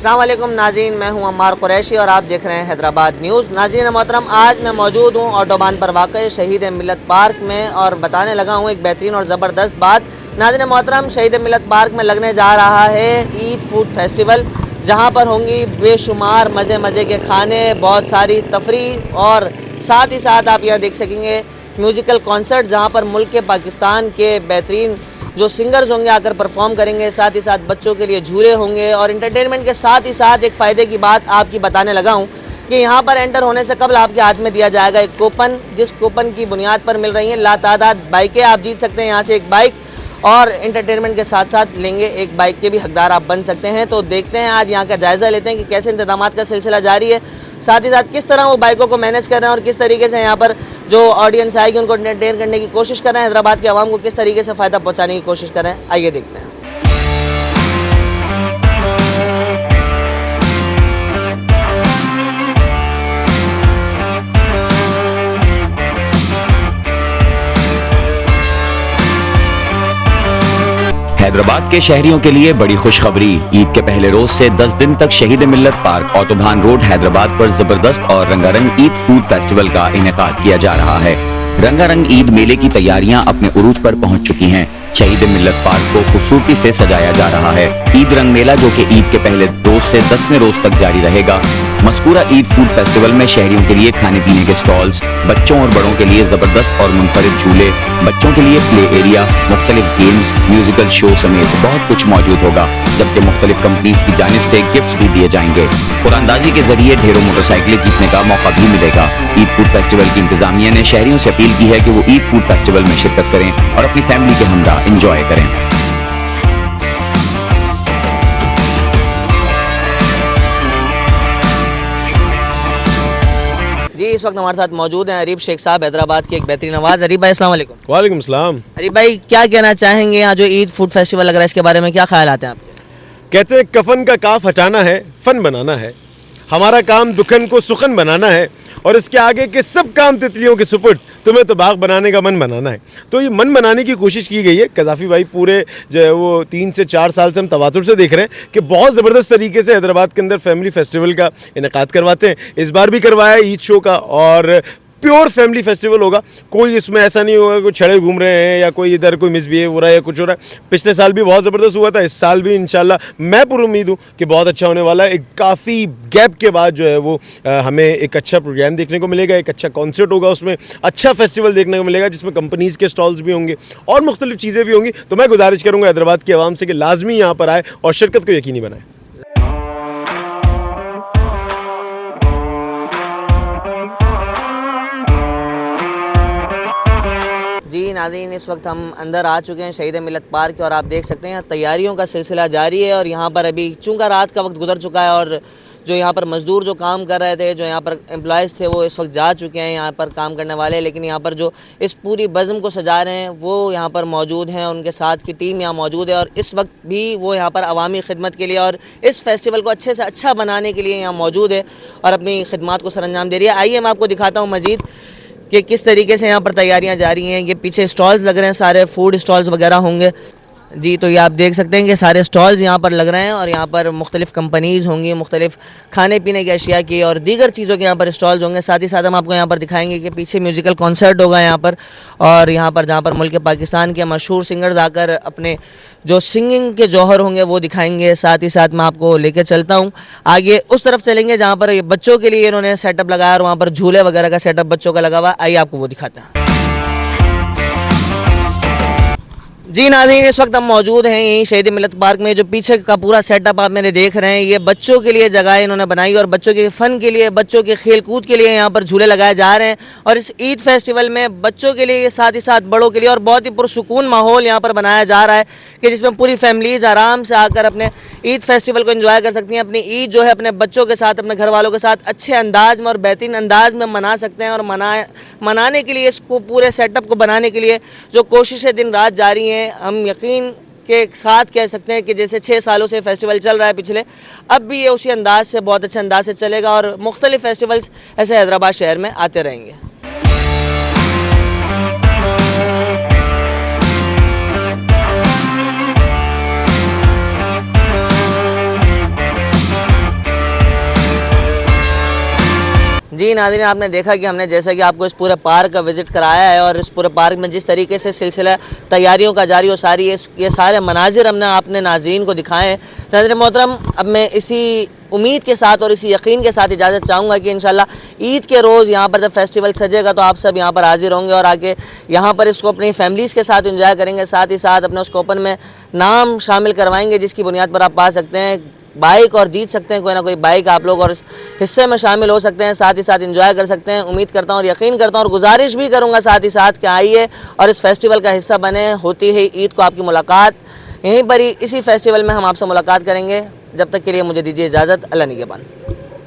अस्सलाम वालेकुम नाज़रीन, मैं हूं अम्मार कुरैशी और आप देख रहे हैं हैदराबाद न्यूज़। नाज़रीन मोहतरम, आज मैं मौजूद हूं ऑटोबान पर वाक़ शहीद मिलत पार्क में और बताने लगा हूं एक बेहतरीन और ज़बरदस्त बात। नाज़रीन मोहतरम, शहीद मिलत पार्क में लगने जा रहा है ईद फूड फेस्टिवल, जहां पर होंगी बेशुमार मज़े के खाने, बहुत सारी तफरीह और साथ ही साथ आप यह देख सकेंगे म्यूज़िकल कॉन्सर्ट, जहाँ पर मुल्क पाकिस्तान के बेहतरीन जो सिंगर्स होंगे आकर परफॉर्म करेंगे। साथ ही साथ बच्चों के लिए झूले होंगे और इंटरटेनमेंट के साथ ही साथ एक फ़ायदे की बात आपकी बताने लगा हूँ कि यहाँ पर एंटर होने से कबल आपके हाथ में दिया जाएगा एक कूपन, जिस कूपन की बुनियाद पर मिल रही हैं लातादाद बाइकें। आप जीत सकते हैं यहाँ से एक बाइक और इंटरटेनमेंट के साथ साथ लेंगे एक बाइक के भी हकदार आप बन सकते हैं। तो देखते हैं, आज यहाँ का जायज़ा लेते हैं कि कैसे इंतजामात का सिलसिला जारी है, साथ ही साथ किस तरह वो बाइकों को मैनेज कर रहे हैं और किस तरीके से यहाँ पर जो ऑडियंस आएगी उनको एंटरटेन करने की कोशिश कर रहे हैं, हैदराबाद के आवाम को किस तरीके से फ़ायदा पहुँचाने की कोशिश कर रहे हैं। आइए देखते हैं। हैदराबाद के शहरियों के लिए बड़ी खुशखबरी। ईद के पहले रोज से 10 दिन तक शहीद मिल्लत पार्क ऑटोबान रोड हैदराबाद पर जबरदस्त और रंगारंग ईद फूड फेस्टिवल का इनेकाद किया जा रहा है। रंगारंग ईद मेले की तैयारियां अपने उरूज पर पहुंच चुकी हैं। शहीद मिल्लत पार्क को खूबसूरती से सजाया जा रहा है। ईद रंग मेला, जो कि ईद के पहले रोज से 10वें रोज तक जारी रहेगा। मज़कूरा ईद फूड फेस्टिवल में शहरियों के लिए खाने पीने के स्टॉल्स, बच्चों और बड़ों के लिए जबरदस्त और मुनफरिद झूले, बच्चों के लिए प्ले एरिया, मुख्तलिफ गेम्स, म्यूजिकल शो समेत बहुत कुछ मौजूद होगा। जबकि मुख्तलिफ कंपनीज की जानिब से गिफ्ट्स भी दिए जाएंगे। कुरानदाजी के जरिए ढेरों मोटरसाइकिलें जीतने का मौका भी मिलेगा। ईद फूड फेस्टिवल की इंतजामिया ने शहरियों से अपील की है कि वो ईद फूड फेस्टिवल में शिरकत करें और अपनी फैमिली के हमरा एंजॉय करें। जी, इस वक्त हमारे साथ मौजूद हैं अरीब शेख साहब, हैदराबाद के एक बेहतरीन आवाज़। अरीब भाई अस्सलाम वालेकुम। वालेकुम सलाम। अरीब भाई, क्या कहना चाहेंगे यहाँ जो ईद फूड फेस्टिवल लग रहा है, इसके बारे में क्या ख्याल आते हैं आप? कहते हैं कफन का काफ हटाना है, फन बनाना है। हमारा काम दुखन को सुखन बनाना है और इसके आगे के सब काम तितलियों के सुपुर्द, तुम्हें तो बाग बनाने का मन बनाना है। तो ये मन बनाने की कोशिश की गई है। कज़ाफ़ी भाई पूरे जो है वो 3 से 4 साल से हम तवातुर से देख रहे हैं कि बहुत ज़बरदस्त तरीके से हैदराबाद के अंदर फैमिली फेस्टिवल का इनेकाद करवाते हैं। इस बार भी करवाया ईद शो का और प्योर फैमिली फेस्टिवल होगा। कोई इसमें ऐसा नहीं होगा कोई छड़े घूम रहे हैं या कोई इधर कोई मिसबिहेव हो रहा है या कुछ हो रहा है। पिछले साल भी बहुत ज़बरदस्त हुआ था, इस साल भी इंशाल्लाह मैं पूरी उम्मीद हूँ कि बहुत अच्छा होने वाला है। एक काफ़ी गैप के बाद जो है वो हमें एक अच्छा प्रोग्राम देखने को मिलेगा, एक अच्छा कॉन्सर्ट होगा, उसमें अच्छा फेस्टिवल देखने को मिलेगा जिसमें कंपनीज़ के स्टॉल्स भी होंगे और मुख्तलिफ चीज़ें भी होंगी। तो मैं गुजारिश करूँगा हैदराबाद की आवाम से कि लाजमी यहाँ पर आए और शिरकत को यकीनी बनाए। जी नाज़रीन, इस वक्त हम अंदर आ चुके हैं शहीद मिलत पार्क के और आप देख सकते हैं तैयारियों का सिलसिला जारी है। और यहाँ पर अभी चूँकि रात का वक्त गुजर चुका है और जो यहाँ पर मज़दूर जो काम कर रहे थे, जो यहाँ पर एम्प्लॉयज़ थे, वो इस वक्त जा चुके हैं यहाँ पर काम करने वाले। लेकिन यहाँ पर जो इस पूरी बज़्म को सजा रहे हैं वो यहाँ पर मौजूद हैं, उनके साथ की टीम यहाँ मौजूद है और इस वक्त भी वो यहाँ पर अवामी खिदमत के लिए और इस फेस्टिवल को अच्छे से अच्छा बनाने के लिए यहाँ मौजूद है और अपनी खिदमत को सरअंजाम दे रही है। आइए मैं आपको दिखाता हूँ मज़ीद कि किस तरीके से यहाँ पर तैयारियाँ जारी हैं। ये पीछे स्टॉल्स लग रहे हैं, सारे फूड स्टॉल्स वगैरह होंगे। जी, तो ये आप देख सकते हैं कि सारे स्टॉल्स यहाँ पर लग रहे हैं और यहाँ पर मुख्तलिफ़ कंपनीज़ होंगी, मुख्तलिफ़ खाने पीने की अशिया की और दीगर चीज़ों के यहाँ पर स्टॉल्स होंगे। साथ ही साथ हम आपको यहाँ पर दिखाएंगे कि पीछे म्यूज़िकल कॉन्सर्ट होगा यहाँ पर और यहाँ पर जहाँ पर मुल्क पाकिस्तान के मशहूर सिंगर्स आकर अपने जो सिंगिंग के जौहर होंगे वो दिखाएंगे। साथ ही साथ मैं आपको लेके चलता हूँ आगे, उस तरफ चलेंगे जहाँ पर बच्चों के लिए इन्होंने सेटअप लगाया और वहाँ पर झूले वगैरह का सेटअप बच्चों का लगा हुआ। आइए आपको वो दिखाते हैं। जी नाज़रीन, इस वक्त हम मौजूद हैं यहीं शहीद मिलत पार्क में। जो पीछे का पूरा सेटअप आप मेरे देख रहे हैं, ये बच्चों के लिए जगह इन्होंने बनाई और बच्चों के फ़न के लिए, बच्चों के खेल कूद के लिए यहाँ पर झूले लगाए जा रहे हैं। और इस ईद फेस्टिवल में बच्चों के लिए साथ ही साथ बड़ों के लिए और बहुत ही पुरसुकून माहौल यहाँ पर बनाया जा रहा है कि जिसमें पूरी फैमिलीज़ आराम से आकर अपने ईद फेस्टिवल को एंजॉय कर सकती हैं। अपनी ईद जो है अपने बच्चों के साथ, अपने घर वालों के साथ अच्छे अंदाज में और बेहतरीन अंदाज में मना सकते हैं। और मनाने के लिए, इसको पूरे सेटअप को बनाने के लिए जो कोशिशें दिन रात जारी हैं, हम यकीन के साथ कह सकते हैं कि जैसे 6 सालों से फेस्टिवल चल रहा है पिछले, अब भी ये उसी अंदाज से, बहुत अच्छे अंदाज से चलेगा और मुख्तलिफ फेस्टिवल्स ऐसे हैदराबाद शहर में आते रहेंगे। जी नाज़रीन, आपने देखा कि हमने जैसा कि आपको इस पूरे पार्क का विज़िट कराया है और इस पूरे पार्क में जिस तरीके से सिलसिला तैयारियों का जारी हो सारी ये सारे मनाजिर हमने आपने नाज़रीन को दिखाए हैं। नाज़रीन मोहतरम, अब मैं इसी उम्मीद के साथ और इसी यकीन के साथ इजाज़त चाहूँगा कि इंशाल्लाह ईद के रोज़ यहाँ पर जब फेस्टिवल सजेगा तो आप सब यहाँ पर हाजिर होंगे और आके यहाँ पर इसको अपनी फैमिलीज़ के साथ एंजॉय करेंगे, साथ ही साथ अपने उस कूपन में नाम शामिल करवाएंगे जिसकी बुनियाद पर आप पा सकते हैं बाइक और जीत सकते हैं कोई ना कोई बाइक आप लोग, और इस हिस्से में शामिल हो सकते हैं, साथ ही साथ एंजॉय कर सकते हैं। उम्मीद करता हूँ और यकीन करता हूँ और गुजारिश भी करूँगा साथ ही साथ कि आइए और इस फेस्टिवल का हिस्सा बने। होती है ईद को आपकी मुलाकात यहीं पर ही, इसी फेस्टिवल में हम आपसे मुलाकात करेंगे। जब तक के लिए मुझे दीजिए इजाज़त। अल्लाह निगहबान।